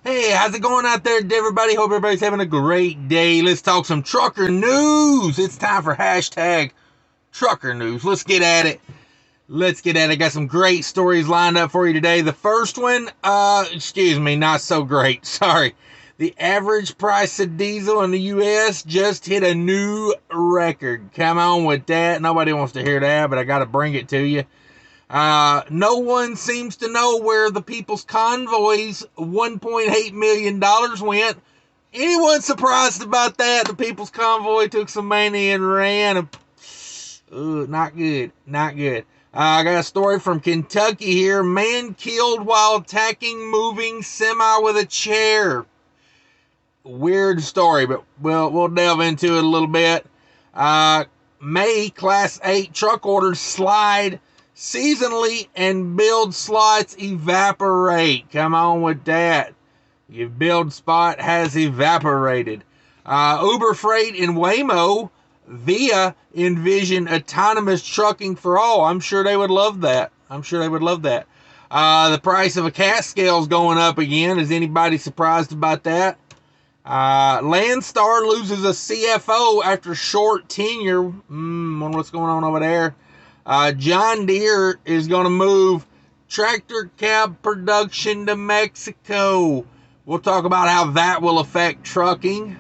Hey, how's it going out there, everybody? Hope everybody's having a great day. Let's talk some trucker news. It's time for hashtag trucker news. Let's get at it. I got some great stories lined up for you today. The first one, not so great. Sorry. The average price of diesel in the U.S. just hit a new record. Come on with that. Nobody wants to hear that, but I got to bring it to you. No one seems to know where the People's Convoy's $1.8 million went. Anyone surprised about that? The People's Convoy took some money and ran. Not good. I got a story from Kentucky here. Man killed while attacking moving semi with a chair. Weird story, but we'll delve into it a little bit. May Class 8 truck orders slide seasonally and build slots evaporate. Come on with that. Your build spot has evaporated. Uber Freight and Waymo via envision autonomous trucking for all. I'm sure they would love that. The price of a cat scale is going up again. Is anybody surprised about that? Landstar loses a CFO after short tenure. Wonder what's going on over there. John Deere is going to move tractor cab production to Mexico. We'll talk about how that will affect trucking.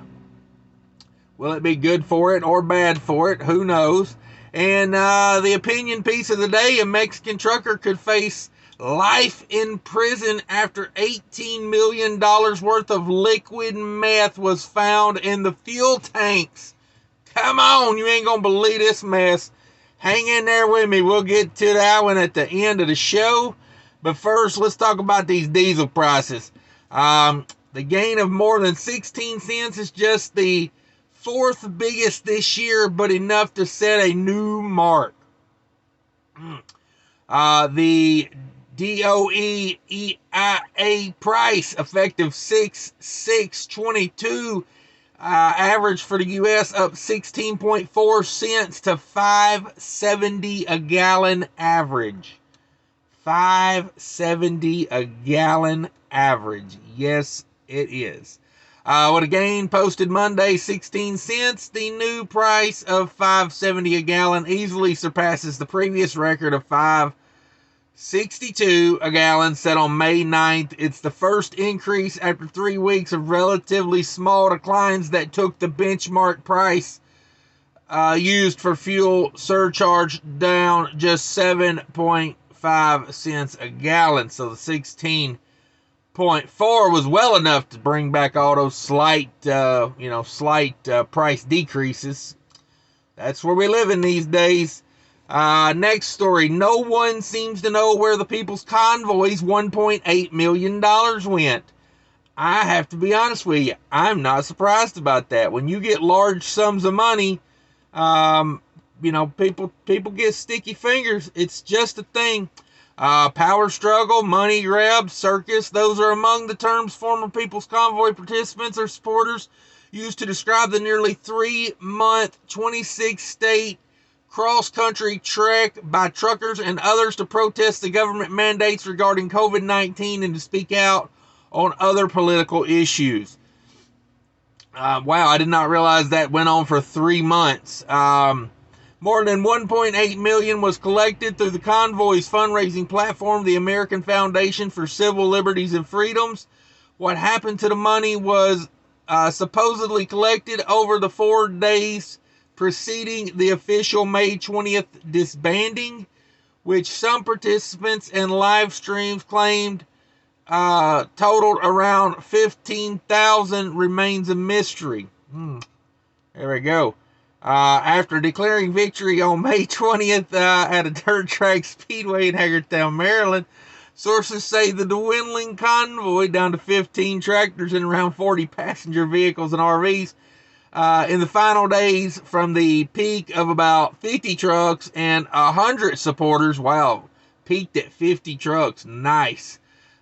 Will it be good for it or bad for it? Who knows? And the opinion piece of the day, a Mexican trucker could face life in prison after $18 million worth of liquid meth was found in the fuel tanks. Come on, you ain't going to believe this mess. Hang in there with me. We'll get to that one at the end of the show. But first, let's talk about these diesel prices. The gain of more than 16 cents is just the fourth biggest this year, but enough to set a new mark. The DOE EIA price effective 6/6/22 average for the U.S. up 16.4 cents to $5.70 a gallon average. $5.70 a gallon average. Yes, it is. With a gain posted Monday, 16 cents, the new price of $5.70 a gallon easily surpasses the previous record of $5.62 a gallon set on May 9th. It's the first increase after 3 weeks of relatively small declines that took the benchmark price used for fuel surcharge down just 7.5 cents a gallon. So the 16.4 was well enough to bring back all those slight price decreases. That's where we live in these days. Next story. No one seems to know where the People's Convoy's $1.8 million went. I have to be honest with you. I'm not surprised about that. When you get large sums of money, people get sticky fingers. It's just a thing. Power struggle, money grab, circus, those are among the terms former People's Convoy participants or supporters used to describe the nearly 3-month, 26-state cross-country trek by truckers and others to protest the government mandates regarding COVID-19 and to speak out on other political issues. Wow, I did not realize that went on for 3 months. More than $1.8 million was collected through the Convoy's fundraising platform, the American Foundation for Civil Liberties and Freedoms. What happened to the money was supposedly collected over the 4 days preceding the official May 20th disbanding, which some participants and live streams claimed totaled around 15,000, remains a mystery. There we go. After declaring victory on May 20th at a dirt track speedway in Hagerstown, Maryland, sources say the dwindling convoy down to 15 tractors and around 40 passenger vehicles and RVs in the final days from the peak of about 50 trucks and 100 supporters. Wow, peaked at 50 trucks. Nice.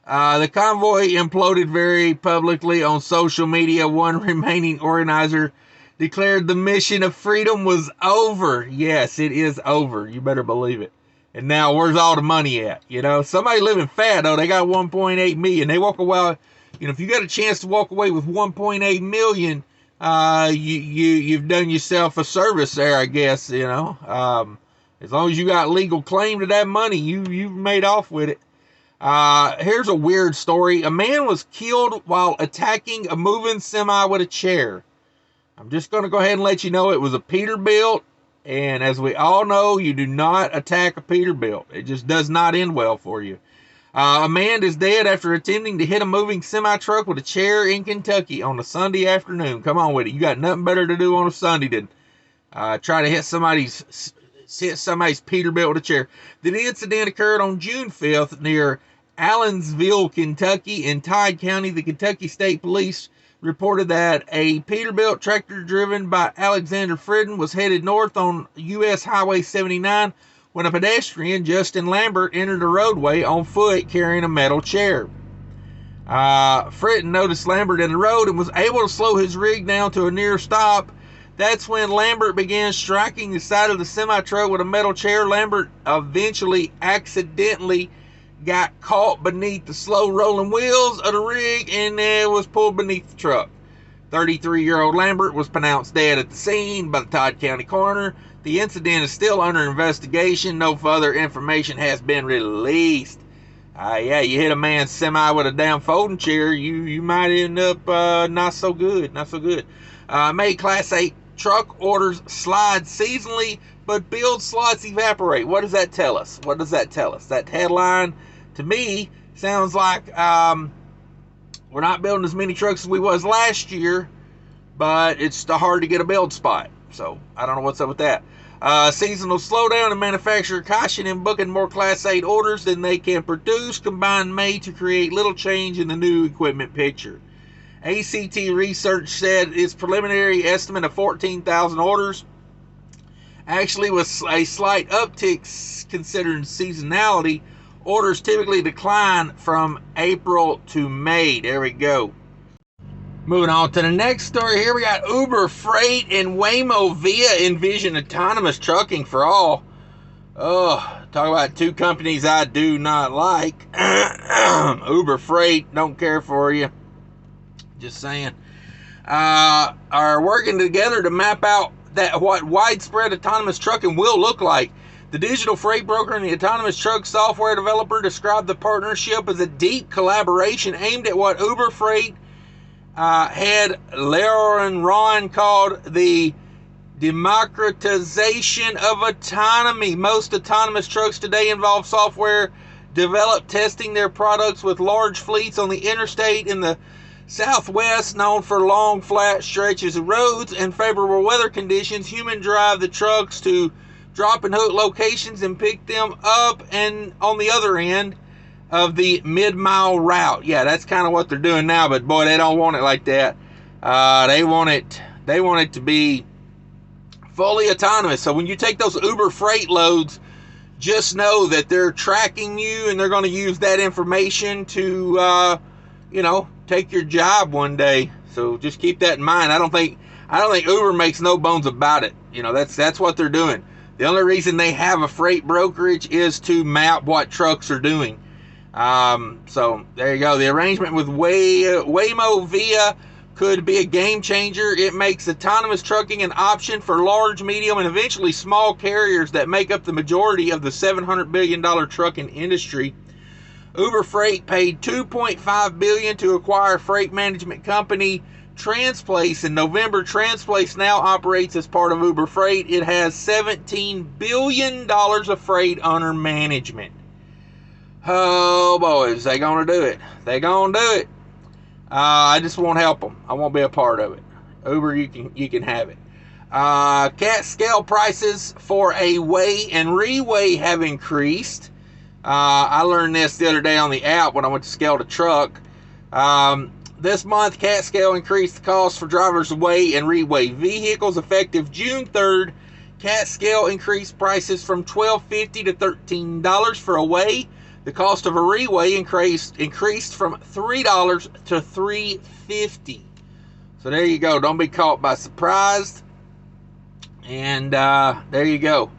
The convoy imploded very publicly on social media. One remaining organizer declared the mission of freedom was over. Yes, it is over. You better believe it. And now, where's all the money at? Somebody living fat, though. They got $1.8 million. They walk away if you got a chance to walk away with 1.8 million, you've done yourself a service there, I guess. As long as you got legal claim to that money, you've made off with it. Here's a weird story. A man was killed while attacking a moving semi with a chair. I'm just going to go ahead and let you know it was a Peterbilt. And as we all know, you do not attack a Peterbilt. It just does not end well for you. A man is dead after attempting to hit a moving semi-truck with a chair in Kentucky on a Sunday afternoon. Come on with it. You got nothing better to do on a Sunday than try to hit somebody's Peterbilt with a chair. The incident occurred on June 5th near Allensville, Kentucky. In Todd County, the Kentucky State Police reported that a Peterbilt tractor driven by Alexander Fridden was headed north on U.S. Highway 79 when a pedestrian, Justin Lambert, entered the roadway on foot carrying a metal chair. Fritton noticed Lambert in the road and was able to slow his rig down to a near stop. That's when Lambert began striking the side of the semi-truck with a metal chair. Lambert eventually accidentally got caught beneath the slow rolling wheels of the rig and was pulled beneath the truck. 33-year-old Lambert was pronounced dead at the scene by the Todd County coroner. The incident is still under investigation. No further information has been released. You hit a man's semi with a damn folding chair, you might end up not so good. Made Class 8 truck orders slide seasonally, but build slots evaporate. What does that tell us? That headline, to me, sounds like we're not building as many trucks as we was last year, but it's hard to get a build spot. So I don't know what's up with that. Seasonal slowdown in manufacturer caution in booking more Class 8 orders than they can produce, combined May to create little change in the new equipment picture. ACT Research said its preliminary estimate of 14,000 orders actually was a slight uptick considering seasonality. Orders typically decline from April to May. There we go. Moving on to the next story here, we got Uber Freight and Waymo Via envision autonomous trucking for all. Talk about two companies I do not like. Uber Freight, don't care for you. Just saying. Are working together to map out what widespread autonomous trucking will look like. The digital freight broker and the autonomous truck software developer described the partnership as a deep collaboration aimed at what Uber Freight head Lauren Ron called the democratization of autonomy. Most autonomous trucks today involve software developed testing their products with large fleets on the interstate in the Southwest, known for long flat stretches of roads and favorable weather conditions. Human drive the trucks to drop and hook locations and pick them up and on the other end of the mid-mile route. Yeah, that's kind of what they're doing now, but boy, they don't want it like that. They want it to be fully autonomous. So when you take those Uber Freight loads, just know that they're tracking you and they're going to use that information to take your job one day. So just keep that in mind. I don't think Uber makes no bones about it. That's what they're doing. The only reason they have a freight brokerage is to map what trucks are doing. So there you go. The arrangement with Waymo Via could be a game changer. It makes autonomous trucking an option for large, medium, and eventually small carriers that make up the majority of the $700 billion trucking industry. Uber Freight paid $2.5 billion to acquire freight management company Transplace in November. Transplace now operates as part of Uber Freight. It has $17 billion of freight under management. Oh, boys, they gonna do it. I just won't help them. I won't be a part of it. Uber, you can have it. Cat scale prices for a weigh and reweigh have increased. I learned this the other day on the app when I went to scale the truck. This month, Cat Scale increased the cost for drivers to weigh and reweigh vehicles effective June 3rd. Cat Scale increased prices from $12.50 to $13 for a weigh. The cost of a reweigh increased from $3 to $3.50. So there you go. Don't be caught by surprise. And there you go.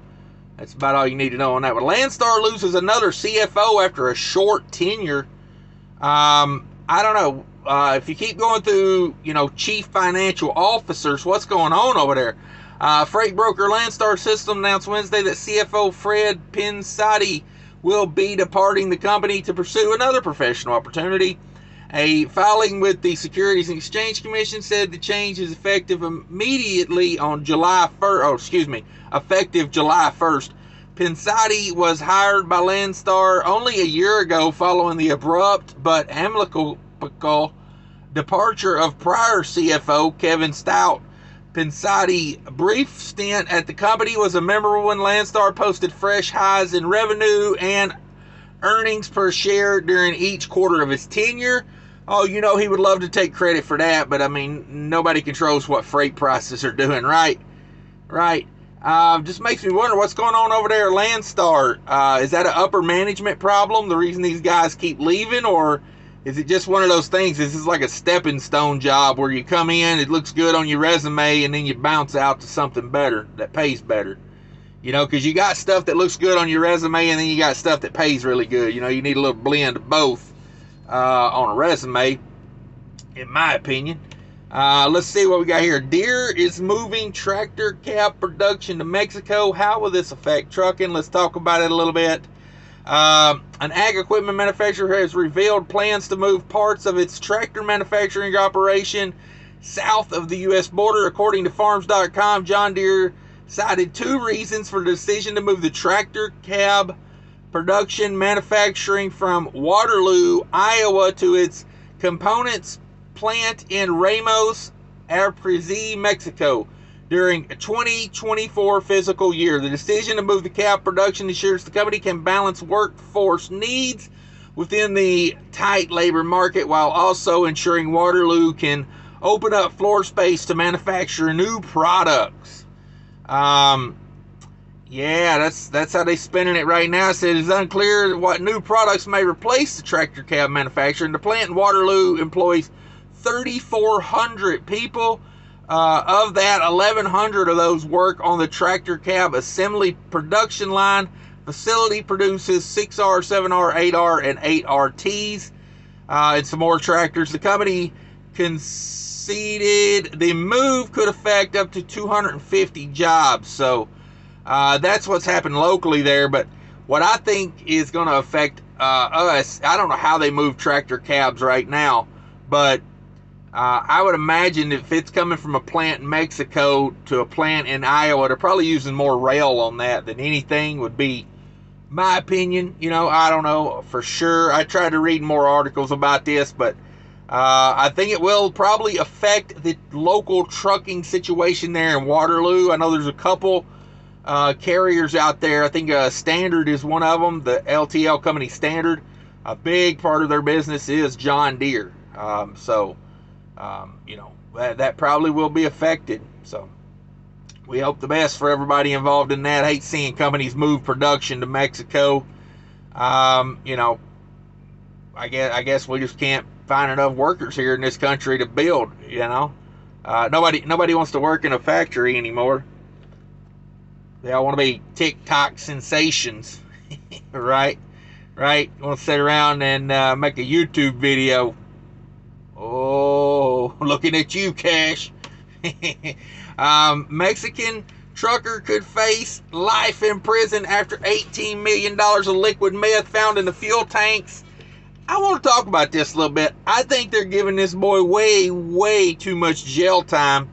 That's about all you need to know on that one. Landstar loses another CFO after a short tenure. I don't know. if you keep going through, chief financial officers, what's going on over there? Freight broker Landstar System announced Wednesday that CFO Fred Pensati will be departing the company to pursue another professional opportunity. A filing with the Securities and Exchange Commission said the change is effective immediately on effective July 1st. Pensati was hired by Landstar only a year ago following the abrupt but amicable departure of prior CFO Kevin Stout. Pensati's brief stint at the company was memorable when Landstar posted fresh highs in revenue and earnings per share during each quarter of his tenure. Oh, he would love to take credit for that, but I mean, nobody controls what freight prices are doing, right? Right. Just makes me wonder what's going on over there at Landstar. Is that an upper management problem, the reason these guys keep leaving, or is it just one of those things? This is like a stepping stone job where you come in, it looks good on your resume, and then you bounce out to something better that pays better. Because you got stuff that looks good on your resume, and then you got stuff that pays really good. You need a little blend of both on a resume, in my opinion. Let's see what we got here. Deere is moving tractor cab production to Mexico. How will this affect trucking? Let's talk about it a little bit. An ag equipment manufacturer has revealed plans to move parts of its tractor manufacturing operation south of the U.S. border. According to Farms.com, John Deere cited 2 reasons for the decision to move the tractor cab production manufacturing from Waterloo, Iowa to its components plant in Ramos, Arteaga, Mexico during a 2024 fiscal year. The decision to move the cab production ensures the company can balance workforce needs within the tight labor market while also ensuring Waterloo can open up floor space to manufacture new products. Yeah, that's how they're spinning it right now. It says it's unclear what new products may replace the tractor cab manufacturer. And the plant in Waterloo employs 3,400 people. Of that, 1,100 of those work on the tractor cab assembly production line. Facility produces 6R, 7R, 8R, and 8RTs, and some more tractors. The company conceded the move could affect up to 250 jobs. So that's what's happened locally there. But what I think is going to affect us, I don't know how they move tractor cabs right now, but I would imagine if it's coming from a plant in Mexico to a plant in Iowa, they're probably using more rail on that than anything, would be my opinion. I don't know for sure. I tried to read more articles about this, but I think it will probably affect the local trucking situation there in Waterloo. I know there's a couple carriers out there. I think Standard is one of them, the LTL company Standard. A big part of their business is John Deere. That probably will be affected. So we hope the best for everybody involved in that. I hate seeing companies move production to Mexico. I guess we just can't find enough workers here in this country to build. Nobody wants to work in a factory anymore. They all want to be TikTok sensations, right? Right? Want to sit around and make a YouTube video. Oh, looking at you, Cash. Mexican trucker could face life in prison after $18 million of liquid meth found in the fuel tanks. I want to talk about this a little bit. I think they're giving this boy way, way too much jail time.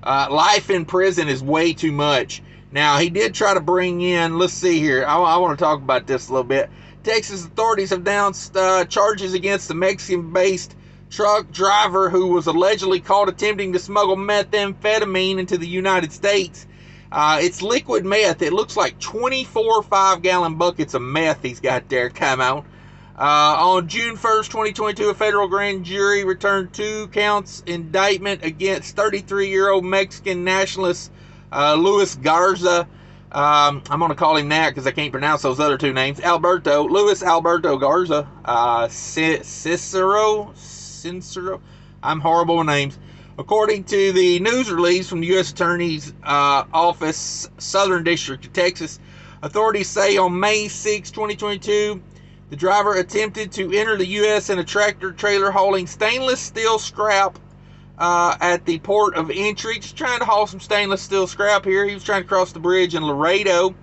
Life in prison is way too much. Now, he did try to bring in, let's see here. I want to talk about this a little bit. Texas authorities have announced charges against the Mexican-based truck driver who was allegedly caught attempting to smuggle methamphetamine into the United States. It's liquid meth. It looks like 24 5-gallon buckets of meth he's got there. Come on. On June 1st, 2022, a federal grand jury returned 2 counts indictment against 33-year-old Mexican nationalist Luis Garza. I'm going to call him that because I can't pronounce those other 2 names. Luis Alberto Garza. Cicero. I'm horrible with names. According to the news release from the U.S. Attorney's Office, Southern District of Texas, authorities say on May 6, 2022, The driver attempted to enter the U.S. in a tractor trailer hauling stainless steel scrap at the port of entry. Just trying to haul some stainless steel scrap here. He was trying to cross the bridge in Laredo.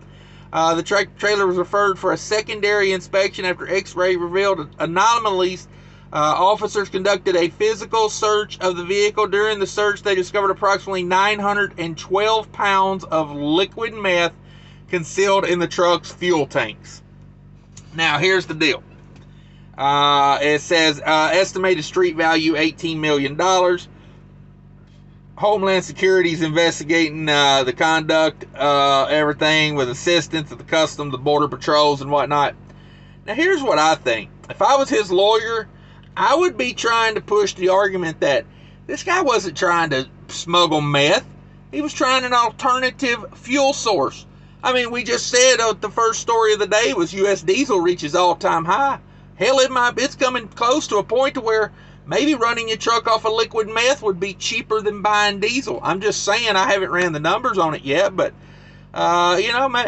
The tractor trailer was referred for a secondary inspection after X-ray revealed anomalies. Officers conducted a physical search of the vehicle. During the search, they discovered approximately 912 pounds of liquid meth concealed in the truck's fuel tanks. Now, here's the deal. It says estimated street value $18 million. Homeland Security is investigating the conduct, everything with assistance of the Customs, the Border Patrols, and whatnot. Now, here's what I think. If I was his lawyer, I would be trying to push the argument that this guy wasn't trying to smuggle meth. He was trying an alternative fuel source. I mean, we just said the first story of the day was U.S. diesel reaches all-time high. Hell, it's coming close to a point to where maybe running your truck off of liquid meth would be cheaper than buying diesel. I'm just saying, I haven't ran the numbers on it yet, but,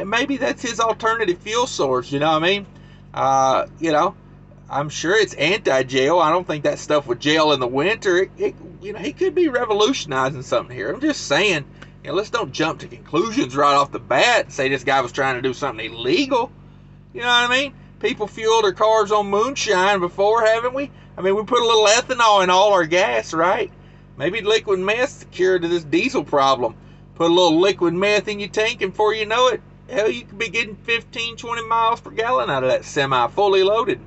maybe that's his alternative fuel source, you know what I mean? I'm sure it's anti-gel. I don't think that stuff would gel in the winter. He could be revolutionizing something here. I'm just saying, let's don't jump to conclusions right off the bat and say this guy was trying to do something illegal. You know what I mean? People fueled their cars on moonshine before, haven't we? I mean, we put a little ethanol in all our gas, right? Maybe liquid meth's the cure to this diesel problem. Put a little liquid meth in your tank, and before you know it, hell, you could be getting 15, 20 miles per gallon out of that semi, fully loaded,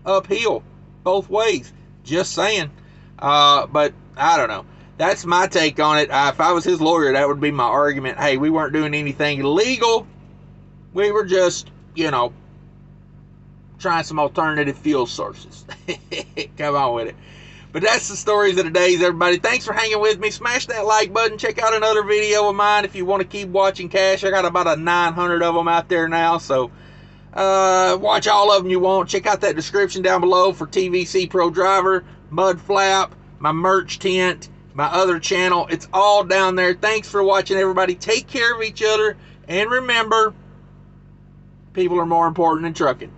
uphill, both ways. Just saying. But I don't know. That's my take on it. If I was his lawyer, that would be my argument. Hey, we weren't doing anything illegal. We were just, trying some alternative fuel sources. Come on with it. But that's the stories of the days, everybody. Thanks for hanging with me. Smash that like button. Check out another video of mine if you want to keep watching cash. I got about 900 of them out there now, so watch all of them you want. Check out that description down below for TVC Pro Driver, Mudflap, my merch tent, my other channel. It's all down there. Thanks for watching, everybody. Take care of each other, and remember, people are more important than trucking.